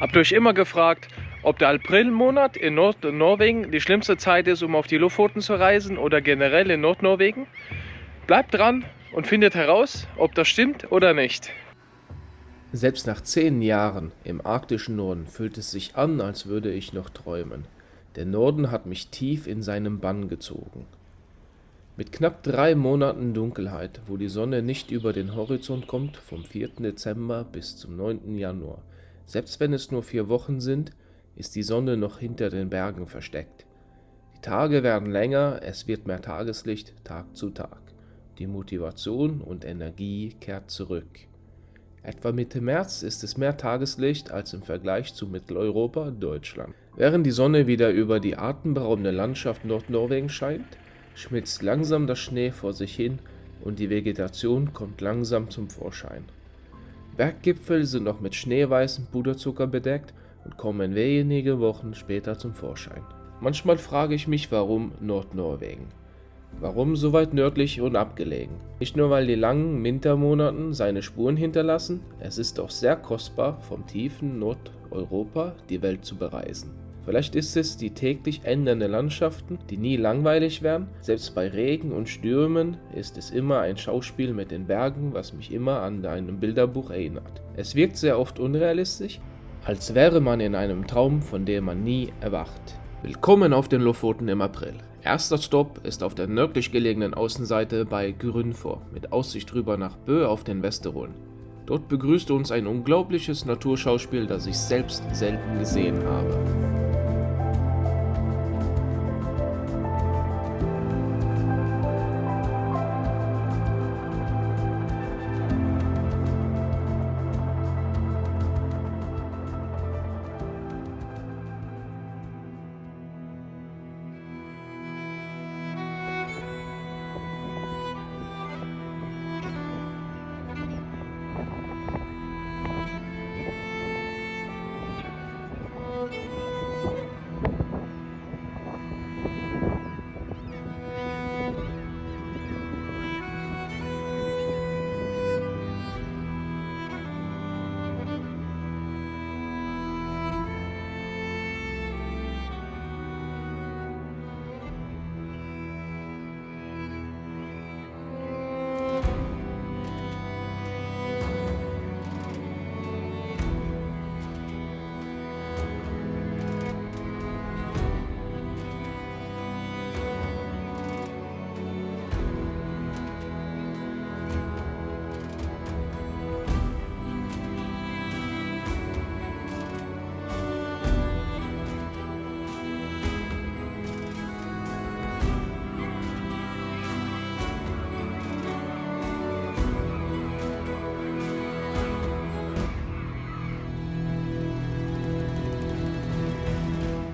Habt ihr euch immer gefragt, ob der Aprilmonat in Nordnorwegen die schlimmste Zeit ist, um auf die Lofoten zu reisen oder generell in Nordnorwegen? Bleibt dran und findet heraus, ob das stimmt oder nicht. Selbst nach 10 Jahren im arktischen Norden fühlt es sich an, als würde ich noch träumen. Der Norden hat mich tief in seinen Bann gezogen. Mit knapp 3 Monaten Dunkelheit, wo die Sonne nicht über den Horizont kommt, vom 4. Dezember bis zum 9. Januar. Selbst wenn es nur 4 Wochen sind, ist die Sonne noch hinter den Bergen versteckt. Die Tage werden länger, es wird mehr Tageslicht Tag zu Tag. Die Motivation und Energie kehrt zurück. Etwa Mitte März ist es mehr Tageslicht als im Vergleich zu Mitteleuropa, Deutschland. Während die Sonne wieder über die atemberaubende Landschaft Nordnorwegens scheint, schmilzt langsam das Schnee vor sich hin und die Vegetation kommt langsam zum Vorschein. Berggipfel sind noch mit schneeweißem Puderzucker bedeckt und kommen wenige Wochen später zum Vorschein. Manchmal frage ich mich, warum Nordnorwegen? Warum so weit nördlich und abgelegen? Nicht nur, weil die langen Wintermonaten seine Spuren hinterlassen, es ist auch sehr kostbar, vom tiefen Nordeuropa die Welt zu bereisen. Vielleicht ist es die täglich ändernde Landschaften, die nie langweilig werden. Selbst bei Regen und Stürmen ist es immer ein Schauspiel mit den Bergen, was mich immer an ein Bilderbuch erinnert. Es wirkt sehr oft unrealistisch, als wäre man in einem Traum, von dem man nie erwacht. Willkommen auf den Lofoten im April. Erster Stopp ist auf der nördlich gelegenen Außenseite bei Grünfor mit Aussicht rüber nach Bø auf den Vesterålen. Dort begrüßt uns ein unglaubliches Naturschauspiel, das ich selbst selten gesehen habe.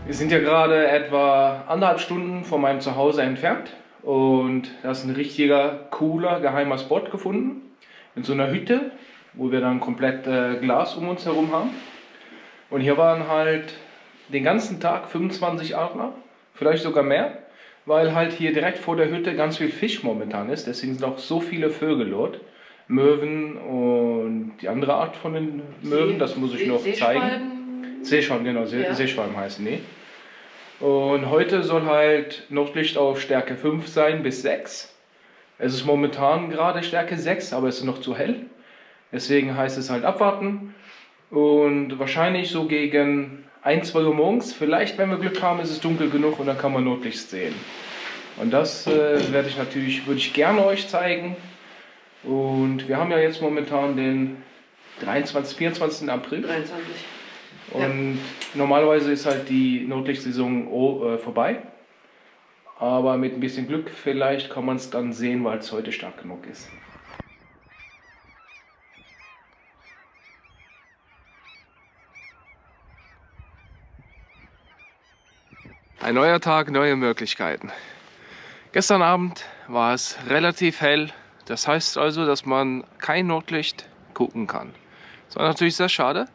Wir sind ja gerade etwa 1,5 Stunden von meinem Zuhause entfernt und da ist ein richtiger, cooler, geheimer Spot gefunden. In so einer Hütte, wo wir dann komplett Glas um uns herum haben. Und hier waren halt den ganzen Tag 25 Adler, vielleicht sogar mehr, weil halt hier direkt vor der Hütte ganz viel Fisch momentan ist. Deswegen sind auch so viele Vögel dort. Möwen und die andere Art von den Möwen, das muss ich noch zeigen. Seeschwalben, genau, Ja. Seeschwalben heißen die. Und heute soll halt Nordlicht auf Stärke 5 sein bis 6. Es ist momentan gerade Stärke 6, aber es ist noch zu hell. Deswegen heißt es halt abwarten. Und wahrscheinlich so gegen 1, 2 Uhr morgens, vielleicht wenn wir Glück haben, ist es dunkel genug und dann kann man Nordlicht sehen. Und das würde ich gerne euch zeigen. Und wir haben ja jetzt momentan den 23, 24. April. 23. Und normalerweise ist halt die Nordlichtsaison vorbei. Aber mit ein bisschen Glück vielleicht kann man es dann sehen, weil es heute stark genug ist. Ein neuer Tag, neue Möglichkeiten. Gestern Abend war es relativ hell. Das heißt also, dass man kein Nordlicht gucken kann. Das war natürlich sehr schade.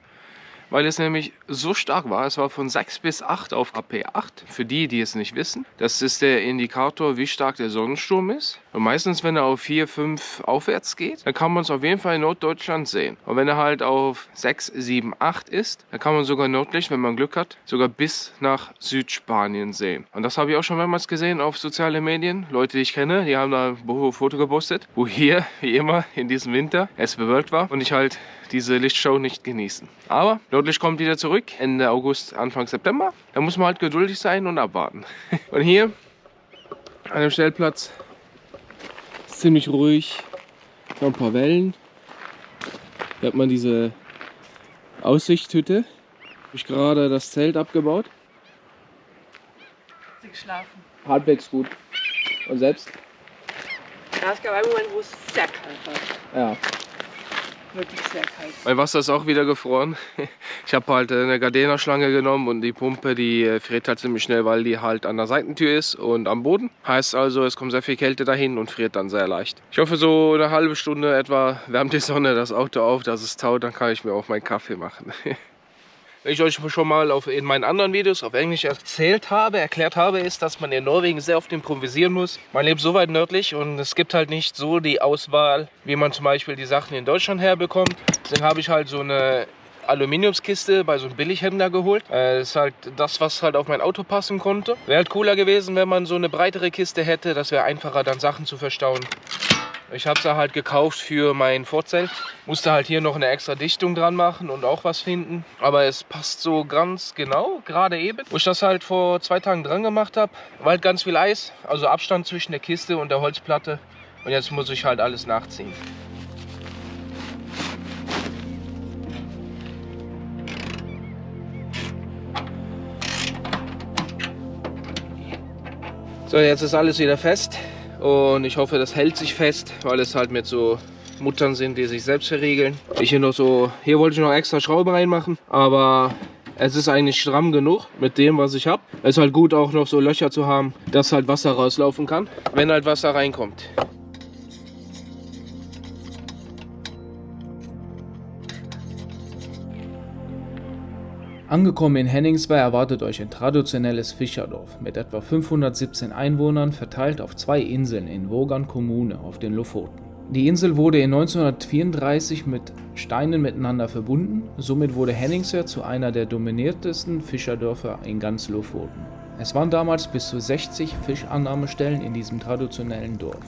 weil es nämlich so stark war. Es war von 6 bis 8 auf AP8. Für die, die es nicht wissen, das ist der Indikator, wie stark der Sonnensturm ist. Und meistens, wenn er auf 4, 5 aufwärts geht, dann kann man es auf jeden Fall in Norddeutschland sehen. Und wenn er halt auf 6, 7, 8 ist, dann kann man sogar nördlich, wenn man Glück hat, sogar bis nach Südspanien sehen. Und das habe ich auch schon mehrmals gesehen auf sozialen Medien. Leute, die ich kenne, die haben da ein Foto gepostet, wo hier, wie immer, in diesem Winter es bewölkt war und ich halt diese Lichtshow nicht genießen. Aber nördlich kommt wieder zurück, Ende August, Anfang September. Da muss man halt geduldig sein und abwarten. Und hier an dem Stellplatz ist ziemlich ruhig, noch ein paar Wellen. Hier hat man diese Aussichtshütte. Habe ich gerade das Zelt abgebaut. Sie geschlafen. Halbwegs gut. Und selbst? Ja, es gab einen Moment, wo es sehr kalt war. Ja. Wirklich sehr kalt. Mein Wasser ist auch wieder gefroren. Ich habe halt eine Gardena-Schlange genommen und die Pumpe, die friert halt ziemlich schnell, weil die halt an der Seitentür ist und am Boden. Heißt also, es kommt sehr viel Kälte dahin und friert dann sehr leicht. Ich hoffe, so eine halbe Stunde etwa wärmt die Sonne das Auto auf, dass es taut, dann kann ich mir auch meinen Kaffee machen. Wenn ich euch schon mal in meinen anderen Videos auf Englisch erklärt habe, ist, dass man in Norwegen sehr oft improvisieren muss. Man lebt so weit nördlich und es gibt halt nicht so die Auswahl, wie man zum Beispiel die Sachen in Deutschland herbekommt. Deswegen habe ich halt so eine Aluminiumskiste bei so einem Billighändler geholt. Das ist halt das, was halt auf mein Auto passen konnte. Wäre halt cooler gewesen, wenn man so eine breitere Kiste hätte. Das wäre einfacher, dann Sachen zu verstauen. Ich habe es halt gekauft für mein Vorzelt. Musste halt hier noch eine extra Dichtung dran machen und auch was finden. Aber es passt so ganz genau, gerade eben. Wo ich das halt vor 2 Tagen dran gemacht habe, war halt ganz viel Eis. Also Abstand zwischen der Kiste und der Holzplatte. Und jetzt muss ich halt alles nachziehen. So, jetzt ist alles wieder fest. Und ich hoffe, das hält sich fest, weil es halt mit so Muttern sind, die sich selbst verriegeln. Hier wollte ich noch extra Schrauben reinmachen, aber es ist eigentlich stramm genug mit dem, was ich habe. Es ist halt gut auch noch so Löcher zu haben, dass halt Wasser rauslaufen kann, wenn halt Wasser reinkommt. Angekommen in Henningsvær erwartet euch ein traditionelles Fischerdorf mit etwa 517 Einwohnern, verteilt auf 2 Inseln in Vågan Kommune auf den Lofoten. Die Insel wurde in 1934 mit Steinen miteinander verbunden, somit wurde Henningsvær zu einer der dominiertesten Fischerdörfer in ganz Lofoten. Es waren damals bis zu 60 Fischannahmestellen in diesem traditionellen Dorf.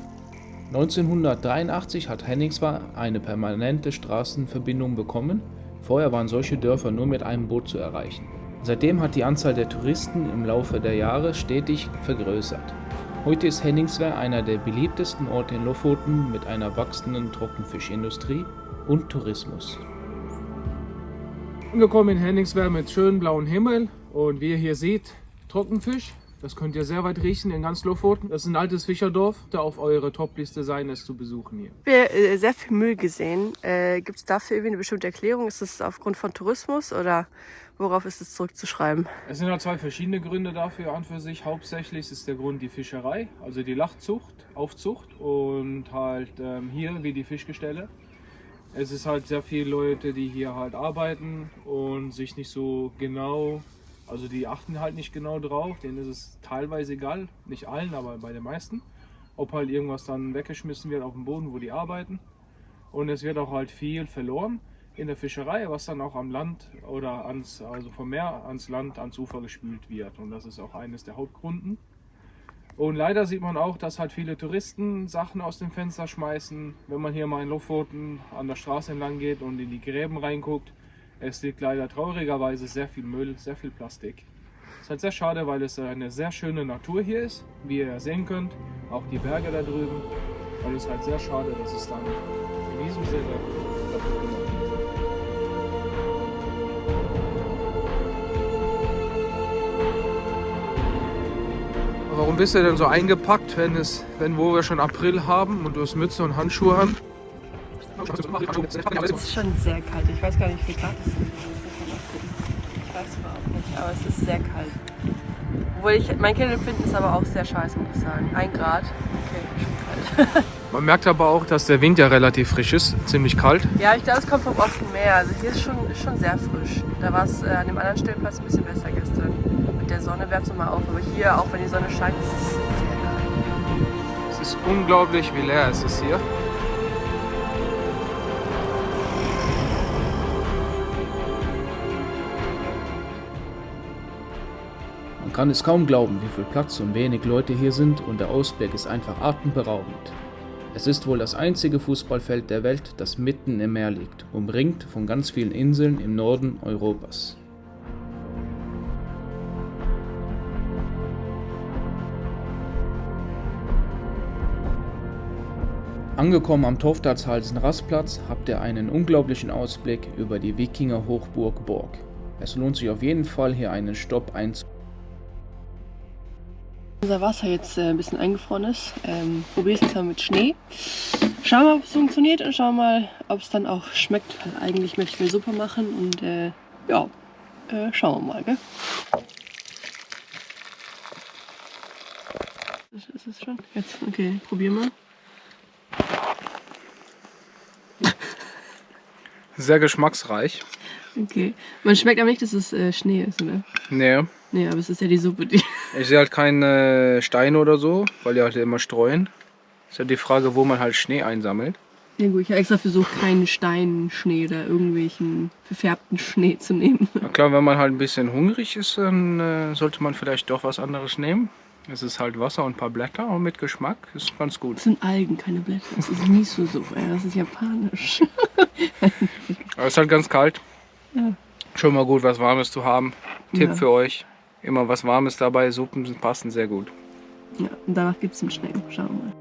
1983 hat Henningsvær eine permanente Straßenverbindung bekommen. Vorher waren solche Dörfer nur mit einem Boot zu erreichen. Seitdem hat die Anzahl der Touristen im Laufe der Jahre stetig vergrößert. Heute ist Henningsvær einer der beliebtesten Orte in Lofoten mit einer wachsenden Trockenfischindustrie und Tourismus. Angekommen in Henningsvær mit schönem blauen Himmel und wie ihr hier seht, Trockenfisch. Das könnt ihr sehr weit riechen in ganz Lofoten. Das ist ein altes Fischerdorf, da auf eure Topliste sein, es zu besuchen hier. Ich habe sehr viel Müll gesehen. Gibt es dafür irgendwie eine bestimmte Erklärung? Ist das aufgrund von Tourismus oder worauf ist es zurückzuschreiben? Es sind halt 2 verschiedene Gründe dafür an für sich. Hauptsächlich ist der Grund die Fischerei, also die Lachzucht, Aufzucht und halt hier wie die Fischgestelle. Es ist halt sehr viele Leute, die hier halt arbeiten und sich nicht so genau, also die achten halt nicht genau drauf, denen ist es teilweise egal, nicht allen, aber bei den meisten, ob halt irgendwas dann weggeschmissen wird auf dem Boden, wo die arbeiten. Und es wird auch halt viel verloren in der Fischerei, was dann auch am Land oder also vom Meer ans Land, ans Ufer gespült wird. Und das ist auch eines der Hauptgründen. Und leider sieht man auch, dass halt viele Touristen Sachen aus dem Fenster schmeißen. Wenn man hier mal in Lofoten an der Straße entlang geht und in die Gräben reinguckt, es liegt leider traurigerweise sehr viel Müll, sehr viel Plastik. Es ist halt sehr schade, weil es eine sehr schöne Natur hier ist, wie ihr sehen könnt. Auch die Berge da drüben. Und es ist halt sehr schade, dass es dann in diesem Sinne kaputt gemacht wird. Warum bist du denn so eingepackt, wo wir schon April haben und du hast Mütze und Handschuhe an? Es ist schon sehr kalt. Ich weiß gar nicht, wie viel Grad es sind. Ich weiß überhaupt nicht, aber es ist sehr kalt. Obwohl mein Kälteempfinden ist aber auch sehr scheiße, muss ich sagen. 1 Grad. Okay, schon kalt. Man merkt aber auch, dass der Wind ja relativ frisch ist, ziemlich kalt. Ja, ich glaube, es kommt vom offenen Meer. Also hier ist schon sehr frisch. Da war es an dem anderen Stellplatz ein bisschen besser gestern. Mit der Sonne wärmt es nochmal auf. Aber hier, auch wenn die Sonne scheint, ist es sehr kalt. Es ist unglaublich, wie leer es ist hier. Man kann es kaum glauben, wie viel Platz und wenig Leute hier sind und der Ausblick ist einfach atemberaubend. Es ist wohl das einzige Fußballfeld der Welt, das mitten im Meer liegt, umringt von ganz vielen Inseln im Norden Europas. Angekommen am Toftatzhalsen Rastplatz habt ihr einen unglaublichen Ausblick über die Wikinger-Hochburg Borg. Es lohnt sich auf jeden Fall, hier einen Stopp einzunehmen. Unser Wasser jetzt ein bisschen eingefroren ist. Probiere es jetzt mal mit Schnee. Schauen wir mal, ob es funktioniert und schauen wir mal, ob es dann auch schmeckt. Weil eigentlich möchte ich mir Suppe machen und ja, schauen wir mal, gell? Ist es schon? Jetzt, okay, probieren wir. Sehr geschmacksreich. Okay. Man schmeckt aber nicht, dass es Schnee ist, oder? Nee. Nee, aber es ist ja die Suppe, die. Ich sehe halt keine Steine oder so, weil die halt immer streuen. Ist ja die Frage, wo man halt Schnee einsammelt. Ja gut, ich habe extra versucht, keinen Steinschnee oder irgendwelchen verfärbten Schnee zu nehmen. Na klar, wenn man halt ein bisschen hungrig ist, dann sollte man vielleicht doch was anderes nehmen. Es ist halt Wasser und ein paar Blätter und mit Geschmack ist ganz gut. Das sind Algen, keine Blätter. Das ist Miso-Suppe, das ist japanisch. Aber es ist halt ganz kalt. Ja. Schon mal gut, was Warmes zu haben. Tipp Ja. für euch. Immer was Warmes dabei. Suppen passen sehr gut. Ja, und danach gibt es einen Schnee. Schauen wir mal.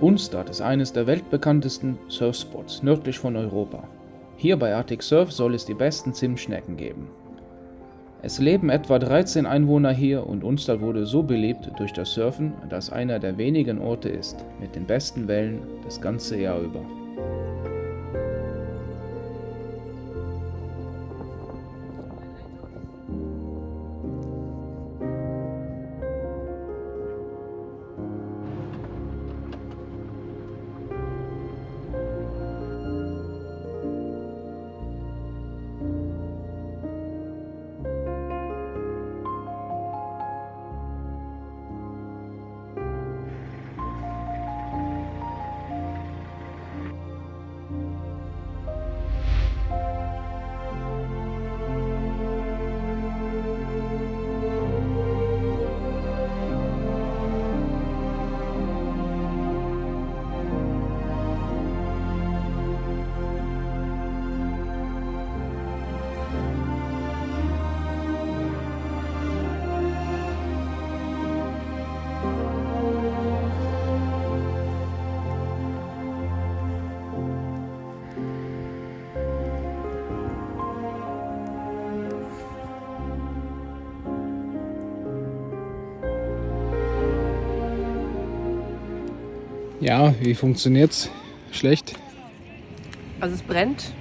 Unstad ist eines der weltbekanntesten Surfspots nördlich von Europa. Hier bei Arctic Surf soll es die besten Zimtschnecken geben. Es leben etwa 13 Einwohner hier und Unstad wurde so beliebt durch das Surfen, dass einer der wenigen Orte ist mit den besten Wellen das ganze Jahr über. Ja, wie funktioniert's? Schlecht? Also es brennt.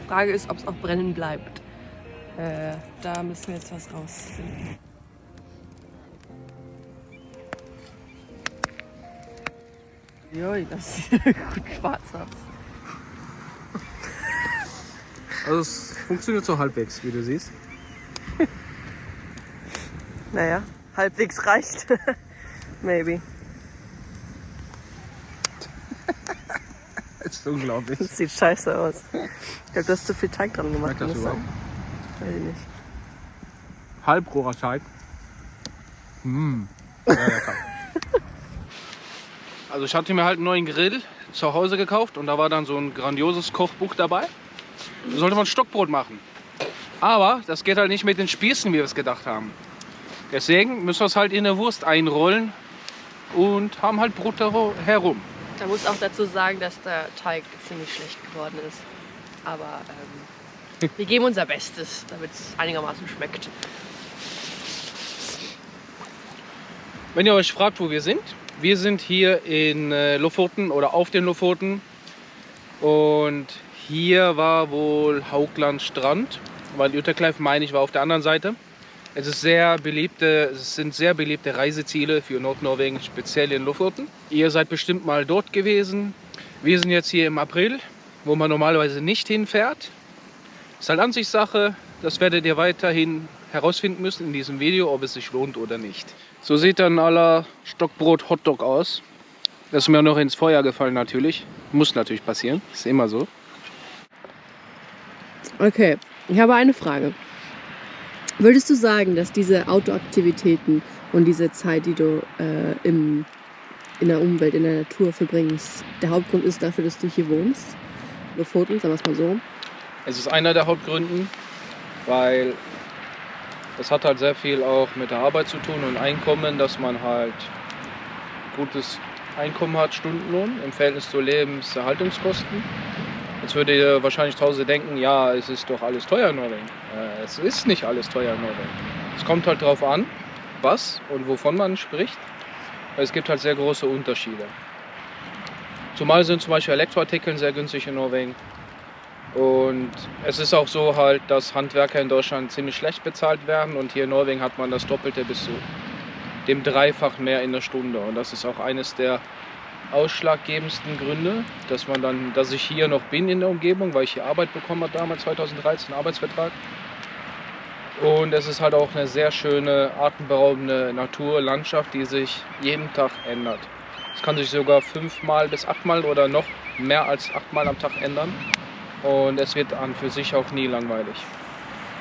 Frage ist, ob es auch brennen bleibt. Da müssen wir jetzt was rausfinden. Joi, das sieht gut schwarz aus. Also es funktioniert so halbwegs, wie du siehst. Naja, halbwegs reicht. Maybe. Das ist unglaublich. Das sieht scheiße aus. Ich glaube, du hast zu viel Teig dran gemacht. Schmeckt das kann überhaupt? sein? Weiß ich nicht. Halbroher Teig. Sehr lecker. Also ich hatte mir halt einen neuen Grill zu Hause gekauft und da war dann so ein grandioses Kochbuch dabei. Da sollte man Stockbrot machen. Aber das geht halt nicht mit den Spießen, wie wir es gedacht haben. Deswegen müssen wir es halt in eine Wurst einrollen und haben halt Brot herum. Da muss auch dazu sagen, dass der Teig ziemlich schlecht geworden ist. Aber wir geben unser Bestes, damit es einigermaßen schmeckt. Wenn ihr euch fragt, wo wir sind hier in Lofoten oder auf den Lofoten. Und hier war wohl Haugland Strand, weil Utterkleif, meine ich, war auf der anderen Seite. Es sind sehr beliebte Reiseziele für Nordnorwegen, speziell in Lofoten. Ihr seid bestimmt mal dort gewesen. Wir sind jetzt hier im April, wo man normalerweise nicht hinfährt. Ist halt Ansichtssache. Das werdet ihr weiterhin herausfinden müssen in diesem Video, ob es sich lohnt oder nicht. So sieht dann aller Stockbrot Hotdog aus. Das ist mir noch ins Feuer gefallen natürlich. Muss natürlich passieren, ist immer so. Okay, ich habe eine Frage. Würdest du sagen, dass diese Outdoor-Aktivitäten und diese Zeit, die du in der Umwelt, in der Natur verbringst, der Hauptgrund ist dafür, dass du hier wohnst? Lofoten, sagen wir es mal so. Es ist einer der Hauptgründe, weil es hat halt sehr viel auch mit der Arbeit zu tun und Einkommen, dass man halt gutes Einkommen hat, Stundenlohn im Verhältnis zu Lebenserhaltungskosten. Jetzt würdet ihr wahrscheinlich zu Hause denken, ja, es ist doch alles teuer in Norwegen. Es ist nicht alles teuer in Norwegen. Es kommt halt darauf an, was und wovon man spricht. Weil es gibt halt sehr große Unterschiede. Zumal sind zum Beispiel Elektroartikel sehr günstig in Norwegen. Und es ist auch so halt, dass Handwerker in Deutschland ziemlich schlecht bezahlt werden. Und hier in Norwegen hat man das Doppelte bis zu dem Dreifach mehr in der Stunde. Und das ist auch eines der ausschlaggebendsten Gründe, dass ich hier noch bin in der Umgebung, weil ich hier Arbeit bekommen habe damals 2013, einen Arbeitsvertrag. Und es ist halt auch eine sehr schöne, atemberaubende Natur, Landschaft, die sich jeden Tag ändert. Es kann sich sogar 5-mal bis 8-mal oder noch mehr als 8-mal am Tag ändern. Und es wird an für sich auch nie langweilig.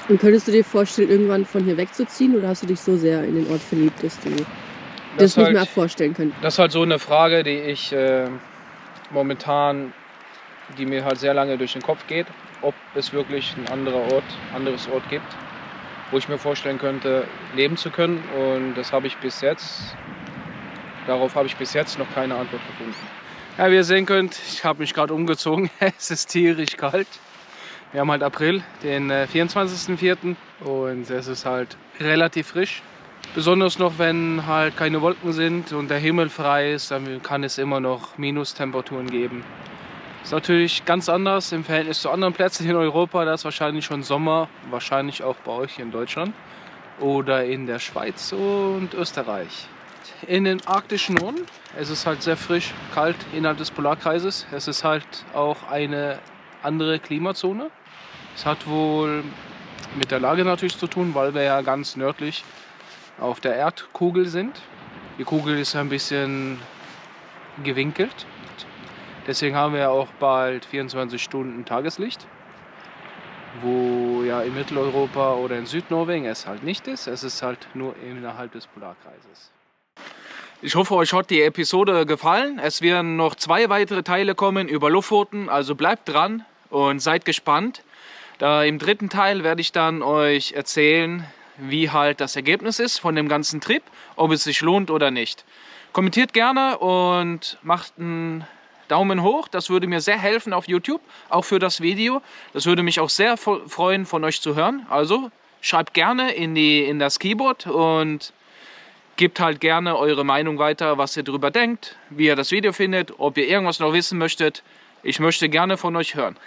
Und könntest du dir vorstellen, irgendwann von hier wegzuziehen oder hast du dich so sehr in den Ort verliebt, dass du das nicht mehr vorstellen könntest? Das ist halt so eine Frage, die ich momentan, die mir halt sehr lange durch den Kopf geht, ob es wirklich ein anderes Ort gibt, wo ich mir vorstellen könnte, leben zu können. Und darauf habe ich bis jetzt noch keine Antwort gefunden. Ja, wie ihr sehen könnt, ich habe mich gerade umgezogen. Es ist tierisch kalt. Wir haben halt April, den 24.04. und es ist halt relativ frisch. Besonders noch, wenn halt keine Wolken sind und der Himmel frei ist, dann kann es immer noch Minustemperaturen geben. Ist natürlich ganz anders im Verhältnis zu anderen Plätzen in Europa. Da ist wahrscheinlich schon Sommer, wahrscheinlich auch bei euch hier in Deutschland oder in der Schweiz und Österreich. In den arktischen Norden, es ist halt sehr frisch, kalt innerhalb des Polarkreises. Es ist halt auch eine andere Klimazone. Es hat wohl mit der Lage natürlich zu tun, weil wir ja ganz nördlich auf der Erdkugel sind. Die Kugel ist ein bisschen gewinkelt. Deswegen haben wir ja auch bald 24 Stunden Tageslicht. Wo ja in Mitteleuropa oder in Südnorwegen es halt nicht ist. Es ist halt nur innerhalb des Polarkreises. Ich hoffe, euch hat die Episode gefallen. Es werden noch 2 weitere Teile kommen über Lofoten, also bleibt dran und seid gespannt. Im 3. Teil werde ich dann euch erzählen, wie halt das Ergebnis ist von dem ganzen Trip, ob es sich lohnt oder nicht. Kommentiert gerne und macht einen Daumen hoch, das würde mir sehr helfen auf YouTube, auch für das Video. Das würde mich auch sehr freuen, von euch zu hören. Also schreibt gerne in das Keyboard und gebt halt gerne eure Meinung weiter, was ihr darüber denkt, wie ihr das Video findet, ob ihr irgendwas noch wissen möchtet. Ich möchte gerne von euch hören.